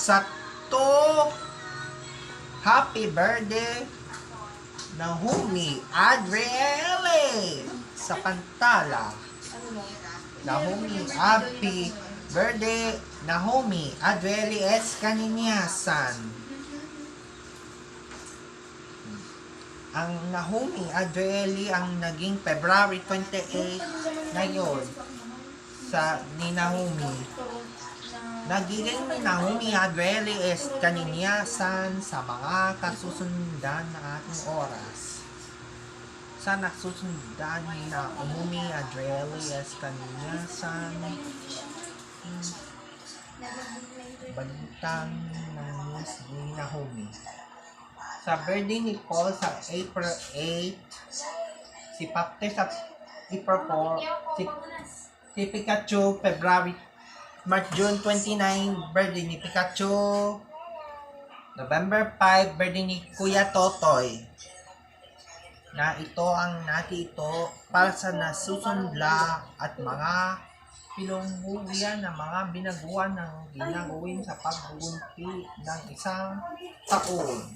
sakto. Happy birthday, Nahumi Adriele sa Pantala. Nahumi, happy birthday, Nahumi Adriele S. Kaninyasan. Ang Nahumi Adriele ang naging February 28 ngayon sa ni Nahumi. Nagiging ni Nahumi Adriele S. Kaninyasan sa mga kasusundan na ating oras. Sa nasusundan ni Nahumi Adriele S. Kaninyasan, balitang ng news ni Nahumi. Sa birthday ni Paul sa April 8, si Papte sa April 4, si Pikachu February June 29, birthday ni Pikachu. November 5, birthday ni Kuya Totoy. Na ito ang ito para sa nasusundla at mga pinunghuyan ng mga binaguan ng ginagawin sa pagbubunti ng isang taon.